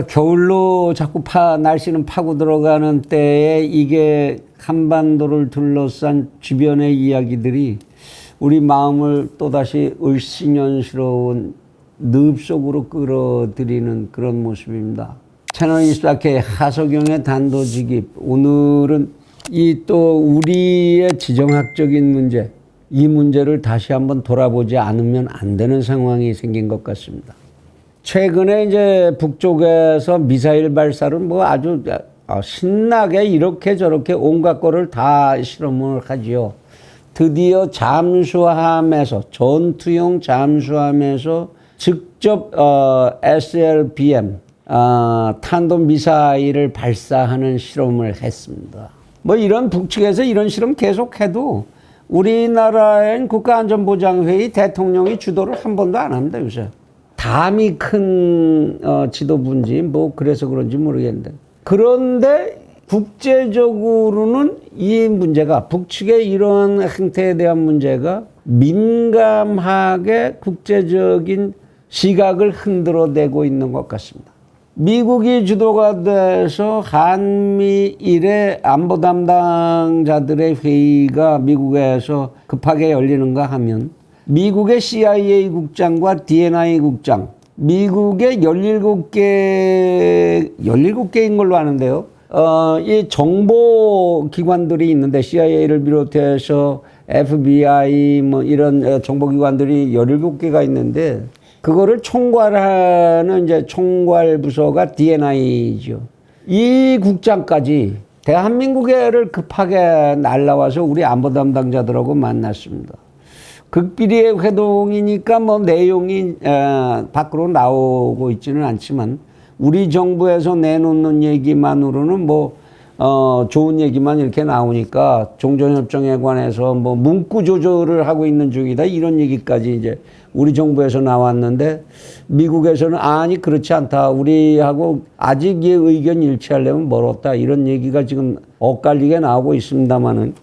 겨울로 자꾸 날씨는 파고 들어가는 때에 이게 한반도를 둘러싼 주변의 이야기들이 우리 마음을 또다시 을씨년스러운 늪 속으로 끌어들이는 그런 모습입니다. 채널 이스라엘의 하석영의 단도직입. 오늘은 이 또 우리의 지정학적인 문제, 이 문제를 다시 한번 돌아보지 않으면 안 되는 상황이 생긴 것 같습니다. 최근에 이제 북쪽에서 미사일 발사를 뭐 아주 신나게 이렇게 저렇게 온갖 거를 다 실험을 하지요. 드디어 잠수함에서, 전투용 잠수함에서 직접 SLBM 탄도미사일을 발사하는 실험을 했습니다. 뭐 이런 북측에서 이런 실험 계속해도 우리나라엔 국가안전보장회의 대통령이 주도를 한 번도 안 합니다, 요새. 담이 큰 지도부인지 뭐 그래서 그런지 모르겠는데. 그런데 국제적으로는 이 문제가, 북측의 이런 행태에 대한 문제가 민감하게 국제적인 시각을 흔들어대고 있는 것 같습니다. 미국이 주도가 돼서 한미일의 안보 담당자들의 회의가 미국에서 급하게 열리는가 하면 미국의 CIA 국장과 DNI 국장, 미국의 17개인 걸로 아는데요. 이 정보기관들이 있는데 CIA를 비롯해서 FBI 뭐 이런 정보기관들이 17개가 있는데 그거를 총괄하는 이제 총괄부서가 DNI죠. 이 국장까지 대한민국에를 급하게 날라와서 우리 안보 담당자들하고 만났습니다. 극비리의 회동이니까 뭐 내용이 밖으로 나오고 있지는 않지만 우리 정부에서 내놓는 얘기만으로는 뭐 좋은 얘기만 이렇게 나오니까 종전협정에 관해서 뭐 문구 조절을 하고 있는 중이다 이런 얘기까지 이제 우리 정부에서 나왔는데 미국에서는 아니 그렇지 않다. 우리하고 아직 이 의견 일치하려면 멀었다. 이런 얘기가 지금 엇갈리게 나오고 있습니다만은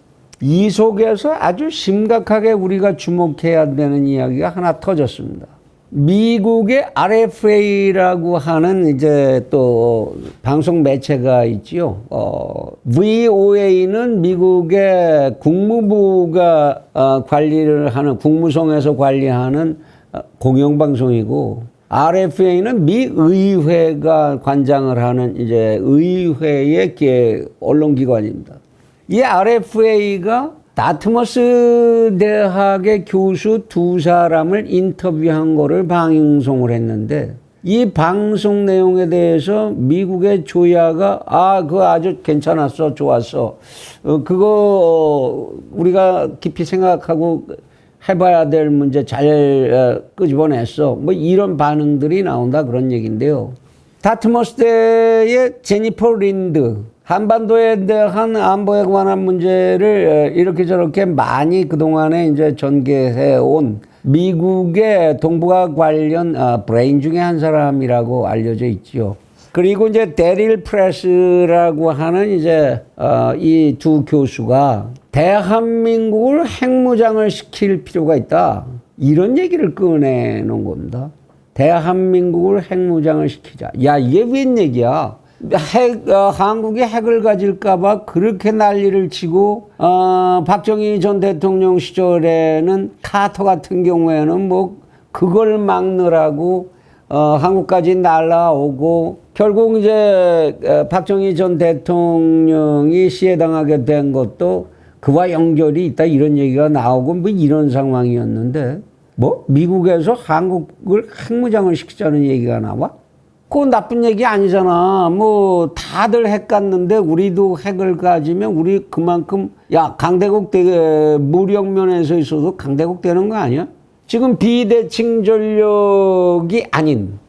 이 속에서 아주 심각하게 우리가 주목해야 되는 이야기가 하나 터졌습니다. 미국의 RFA라고 하는 이제 또 방송 매체가 있지요. VOA는 미국의 국무부가 관리를 하는, 국무성에서 관리하는 공영방송이고, RFA는 미 의회가 관장을 하는 이제 의회의 언론기관입니다. 이 RFA가 다트머스 대학의 교수 2사람을 인터뷰한 거를 방송을 했는데 이 방송 내용에 대해서 미국의 조야가 그거 아주 괜찮았어, 좋았어. 그거 우리가 깊이 생각하고 해봐야 될 문제 잘 끄집어냈어. 뭐 이런 반응들이 나온다 그런 얘기인데요. 다트머스 대의 제니퍼 린드, 한반도에 대한 안보에 관한 문제를 이렇게 저렇게 많이 그동안에 이제 전개해 온 미국의 동북아 관련 브레인 중에 한 사람이라고 알려져 있지요. 그리고 이제 데릴 프레스라고 하는 이제 이 두 교수가 대한민국을 핵무장을 시킬 필요가 있다. 이런 얘기를 꺼내놓은 겁니다. 대한민국을 핵무장을 시키자. 야, 이게 웬 얘기야? 한국이 핵을 가질까봐 그렇게 난리를 치고, 박정희 전 대통령 시절에는 카터 같은 경우에는 뭐, 그걸 막느라고, 한국까지 날라오고, 결국 이제, 박정희 전 대통령이 시해당하게 된 것도 그와 연결이 있다, 이런 얘기가 나오고, 뭐 이런 상황이었는데, 뭐, 미국에서 한국을 핵무장을 시키자는 얘기가 나와? 그건 나쁜 얘기 아니잖아. 뭐 다들 핵 갖는데 우리도 핵을 가지면 우리 그만큼 강대국 무력 면에서 있어도 강대국 되는 거 아니야? 지금 비대칭 전력이 아닌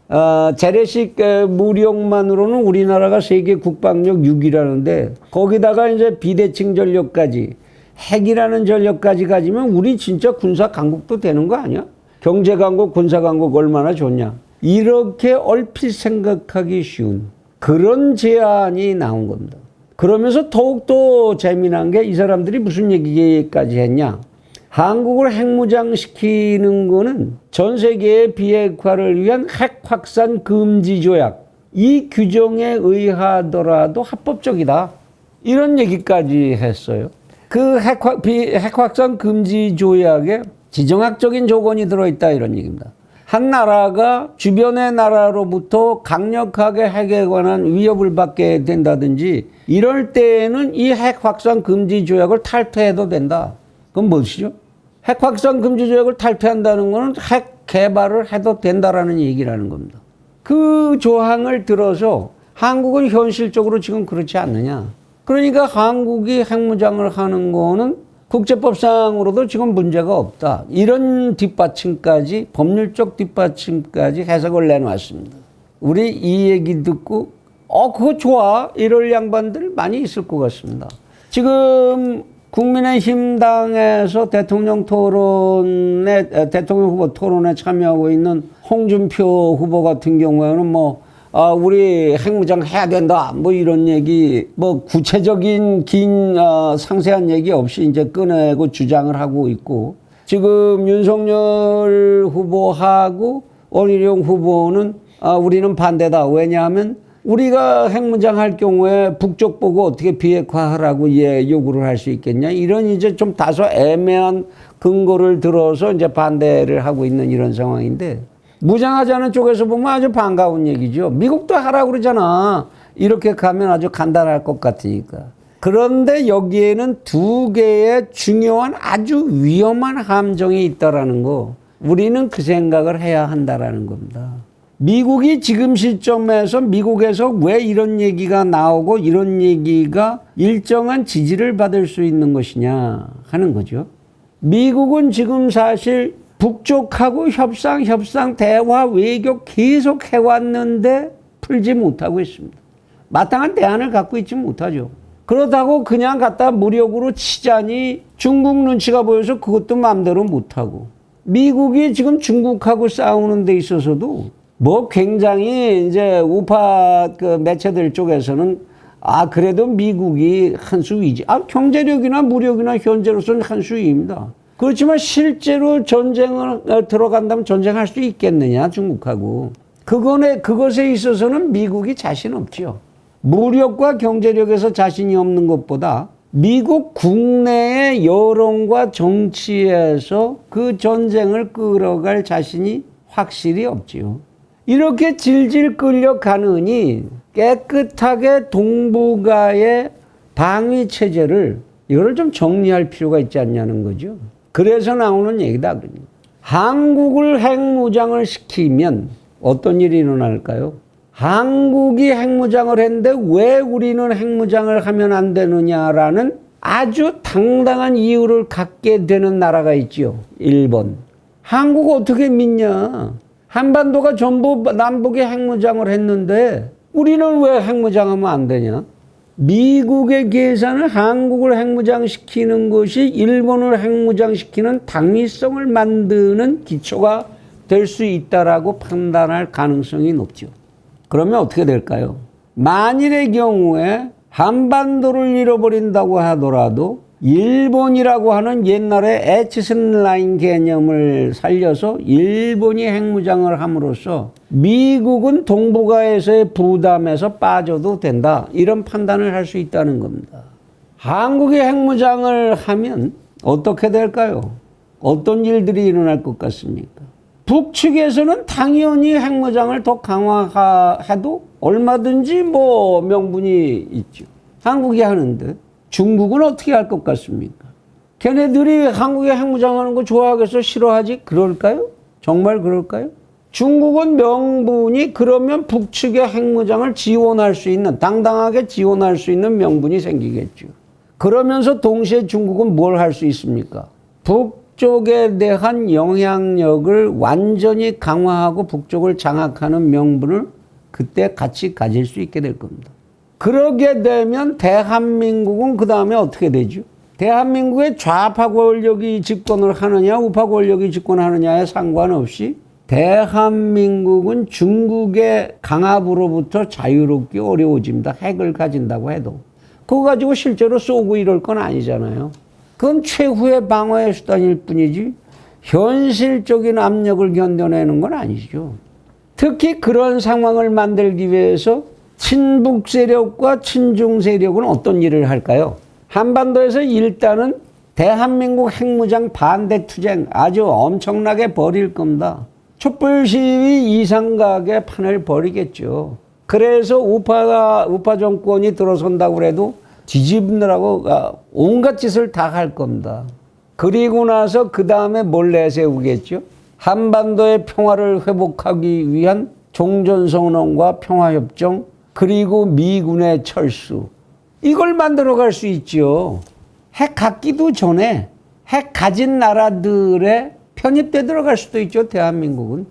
재래식 무력만으로는 우리나라가 세계 국방력 6위라는데 거기다가 이제 비대칭 전력까지 핵이라는 전력까지 가지면 우리 진짜 군사 강국도 되는 거 아니야? 경제 강국, 군사 강국 얼마나 좋냐? 이렇게 얼핏 생각하기 쉬운 그런 제안이 나온 겁니다. 그러면서 더욱더 재미난 게 이 사람들이 무슨 얘기까지 했냐. 한국을 핵무장시키는 거는 전 세계의 비핵화를 위한 핵 확산 금지 조약, 이 규정에 의하더라도 합법적이다. 이런 얘기까지 했어요. 그 핵확산 금지 조약에 지정학적인 조건이 들어있다 이런 얘기입니다. 한 나라가 주변의 나라로부터 강력하게 핵에 관한 위협을 받게 된다든지 이럴 때에는 이 핵확산 금지 조약을 탈퇴해도 된다. 그건 무엇이죠? 핵확산 금지 조약을 탈퇴한다는 것은 핵 개발을 해도 된다라는 얘기라는 겁니다. 그 조항을 들어서 한국은 현실적으로 지금 그렇지 않느냐. 그러니까 한국이 핵무장을 하는 거는 국제법상으로도 지금 문제가 없다. 이런 뒷받침까지, 법률적 뒷받침까지 해석을 내놓았습니다. 우리 이 얘기 듣고 그거 좋아 이럴 양반들 많이 있을 것 같습니다. 지금 국민의힘 당에서 대통령 후보 토론에 참여하고 있는 홍준표 후보 같은 경우에는 우리 핵무장 해야 된다. 이런 얘기, 구체적인 상세한 얘기 없이 이제 꺼내고 주장을 하고 있고, 지금 윤석열 후보하고 원희룡 후보는 우리는 반대다. 왜냐하면 우리가 핵무장 할 경우에 북쪽 보고 어떻게 비핵화하라고 요구를 할 수 있겠냐. 이런 이제 좀 다소 애매한 근거를 들어서 이제 반대를 하고 있는 이런 상황인데, 무장하자는 쪽에서 보면 아주 반가운 얘기죠. 미국도 하라고 그러잖아. 이렇게 가면 아주 간단할 것 같으니까. 그런데 여기에는 두 개의 중요한 아주 위험한 함정이 있다라는 거. 우리는 그 생각을 해야 한다라는 겁니다. 미국이 지금 시점에서 미국에서 왜 이런 얘기가 나오고 이런 얘기가 일정한 지지를 받을 수 있는 것이냐 하는 거죠. 미국은 지금 사실 북쪽하고 협상, 대화, 외교 계속 해왔는데 풀지 못하고 있습니다. 마땅한 대안을 갖고 있지 못하죠. 그렇다고 그냥 갖다 무력으로 치자니 중국 눈치가 보여서 그것도 마음대로 못하고, 미국이 지금 중국하고 싸우는 데 있어서도 굉장히 이제 우파 매체들 쪽에서는 그래도 미국이 한 수위지. 경제력이나 무력이나 현재로서는 한 수위입니다. 그렇지만 실제로 전쟁을 들어간다면 전쟁할 수 있겠느냐, 중국하고. 그것에 있어서는 미국이 자신 없죠. 무력과 경제력에서 자신이 없는 것보다 미국 국내의 여론과 정치에서 그 전쟁을 끌어갈 자신이 확실히 없지요. 이렇게 질질 끌려가느니 깨끗하게 동북아의 방위 체제를 이거를 좀 정리할 필요가 있지 않냐는 거죠. 그래서 나오는 얘기다. 한국을 핵무장을 시키면 어떤 일이 일어날까요? 한국이 핵무장을 했는데 왜 우리는 핵무장을 하면 안 되느냐라는 아주 당당한 이유를 갖게 되는 나라가 있죠. 일본. 한국 어떻게 믿냐? 한반도가 전부 남북이 핵무장을 했는데 우리는 왜 핵무장하면 안 되냐? 미국의 계산은 한국을 핵무장시키는 것이 일본을 핵무장시키는 당위성을 만드는 기초가 될 수 있다라고 판단할 가능성이 높죠. 그러면 어떻게 될까요? 만일의 경우에 한반도를 잃어버린다고 하더라도 일본이라고 하는 옛날의 에치슨 라인 개념을 살려서 일본이 핵무장을 함으로써 미국은 동북아에서의 부담에서 빠져도 된다. 이런 판단을 할 수 있다는 겁니다. 한국이 핵무장을 하면 어떻게 될까요? 어떤 일들이 일어날 것 같습니까? 북측에서는 당연히 핵무장을 더 강화해도 얼마든지 명분이 있죠. 한국이 하는데 중국은 어떻게 할 것 같습니까? 걔네들이 한국에 핵무장하는 거 좋아하겠어? 싫어하지? 그럴까요? 정말 그럴까요? 중국은 명분이 그러면 북측의 핵무장을 지원할 수 있는, 당당하게 지원할 수 있는 명분이 생기겠죠. 그러면서 동시에 중국은 뭘 할 수 있습니까? 북쪽에 대한 영향력을 완전히 강화하고 북쪽을 장악하는 명분을 그때 같이 가질 수 있게 될 겁니다. 그러게 되면 대한민국은 그 다음에 어떻게 되죠? 대한민국의 좌파 권력이 집권을 하느냐 우파 권력이 집권하느냐에 상관없이 대한민국은 중국의 강압으로부터 자유롭기 어려워집니다. 핵을 가진다고 해도. 그거 가지고 실제로 쏘고 이럴 건 아니잖아요. 그건 최후의 방어의 수단일 뿐이지 현실적인 압력을 견뎌내는 건 아니죠. 특히 그런 상황을 만들기 위해서 친북 세력과 친중 세력은 어떤 일을 할까요? 한반도에서 일단은 대한민국 핵무장 반대 투쟁 아주 엄청나게 벌일 겁니다. 촛불 시위 이상각의 판을 벌이겠죠. 그래서 우파 정권이 들어선다고 해도 뒤집느라고 온갖 짓을 다 할 겁니다. 그리고 나서 그 다음에 뭘 내세우겠죠? 한반도의 평화를 회복하기 위한 종전선언과 평화협정 그리고 미군의 철수 이걸 만들어갈 수 있죠. 핵 갖기도 전에 핵 가진 나라들의 편입돼 들어갈 수도 있죠. 대한민국은.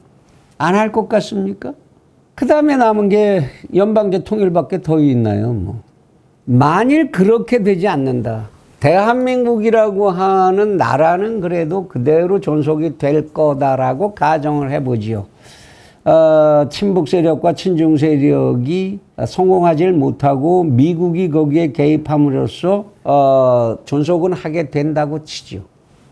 안 할 것 같습니까? 그 다음에 남은 게 연방제 통일밖에 더 있나요? 뭐. 만일 그렇게 되지 않는다. 대한민국이라고 하는 나라는 그래도 그대로 존속이 될 거다라고 가정을 해보지요. 친북 세력과 친중 세력이 성공하지 못하고 미국이 거기에 개입함으로써 존속은 하게 된다고 치죠.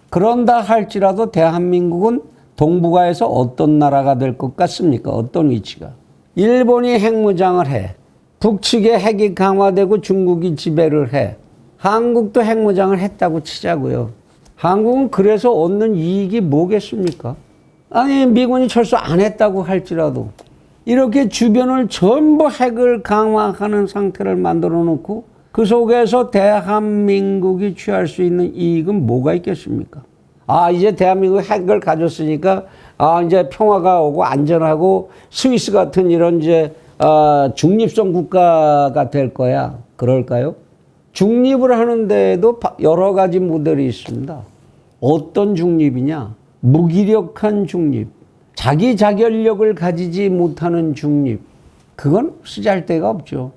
그런다 할지라도 대한민국은 동북아에서 어떤 나라가 될 것 같습니까? 어떤 위치가? 일본이 핵무장을 해. 북측에 핵이 강화되고 중국이 지배를 해. 한국도 핵무장을 했다고 치자고요. 한국은 그래서 얻는 이익이 뭐겠습니까? 아니 미군이 철수 안 했다고 할지라도 이렇게 주변을 전부 핵을 강화하는 상태를 만들어 놓고 그 속에서 대한민국이 취할 수 있는 이익은 뭐가 있겠습니까? 이제 대한민국이 핵을 가졌으니까 이제 평화가 오고 안전하고 스위스 같은 이런 이제 중립성 국가가 될 거야. 그럴까요? 중립을 하는데도 여러 가지 모델이 있습니다. 어떤 중립이냐? 무기력한 중립, 자기 자결력을 가지지 못하는 중립. 그건 쓰잘데가 없죠.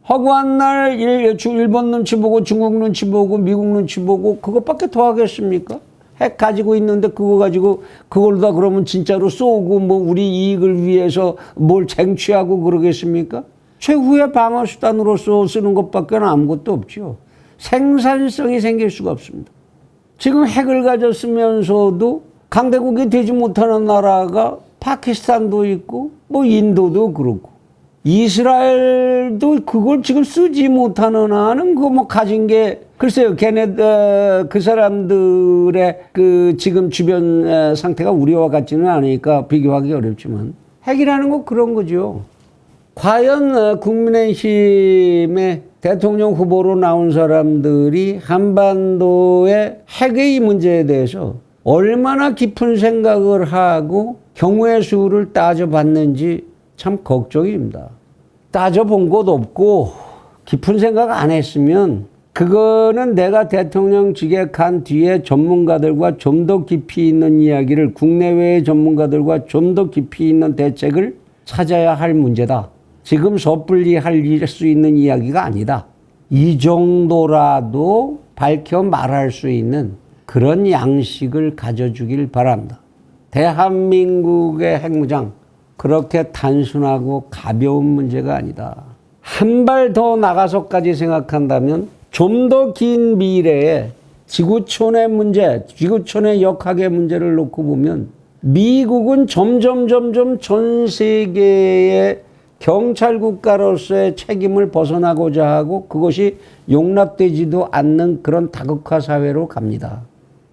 허구한 날 일본 눈치 보고 중국 눈치 보고 미국 눈치 보고 그것밖에 더 하겠습니까? 핵 가지고 있는데 그거 가지고 그걸로 다 그러면 진짜로 쏘고 뭐 우리 이익을 위해서 뭘 쟁취하고 그러겠습니까? 최후의 방어 수단으로서 쓰는 것밖에 아무것도 없죠. 생산성이 생길 수가 없습니다. 지금 핵을 가졌으면서도 강대국이 되지 못하는 나라가 파키스탄도 있고 뭐 인도도 그렇고 이스라엘도 그걸 지금 쓰지 못하는 한은 그거 뭐 가진 게 글쎄요 그 사람들의 그 지금 주변 상태가 우리와 같지는 않으니까 비교하기 어렵지만 핵이라는 건 그런 거죠. 과연 국민의힘의 대통령 후보로 나온 사람들이 한반도의 핵의 문제에 대해서 얼마나 깊은 생각을 하고 경우의 수를 따져봤는지 참 걱정입니다. 따져본 것 없고 깊은 생각 안 했으면 그거는 내가 대통령직에 간 뒤에 전문가들과 좀 더 깊이 있는 이야기를 국내외의 전문가들과 좀 더 깊이 있는 대책을 찾아야 할 문제다. 지금 섣불리 할 수 있는 이야기가 아니다. 이 정도라도 밝혀 말할 수 있는 그런 양식을 가져주길 바랍니다. 대한민국의 핵무장 그렇게 단순하고 가벼운 문제가 아니다. 한 발 더 나가서까지 생각한다면 좀 더 긴 미래에 지구촌의 문제, 지구촌의 역학의 문제를 놓고 보면 미국은 점점 전 세계의 경찰 국가로서의 책임을 벗어나고자 하고 그것이 용납되지도 않는 그런 다극화 사회로 갑니다.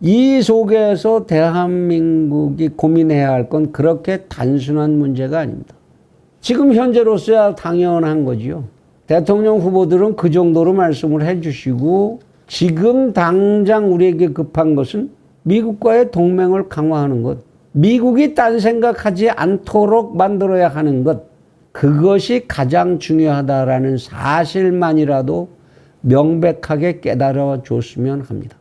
이 속에서 대한민국이 고민해야 할 건 그렇게 단순한 문제가 아닙니다. 지금 현재로서야 당연한 거지요. 대통령 후보들은 그 정도로 말씀을 해주시고 지금 당장 우리에게 급한 것은 미국과의 동맹을 강화하는 것, 미국이 딴 생각하지 않도록 만들어야 하는 것, 그것이 가장 중요하다라는 사실만이라도 명백하게 깨달아 줬으면 합니다.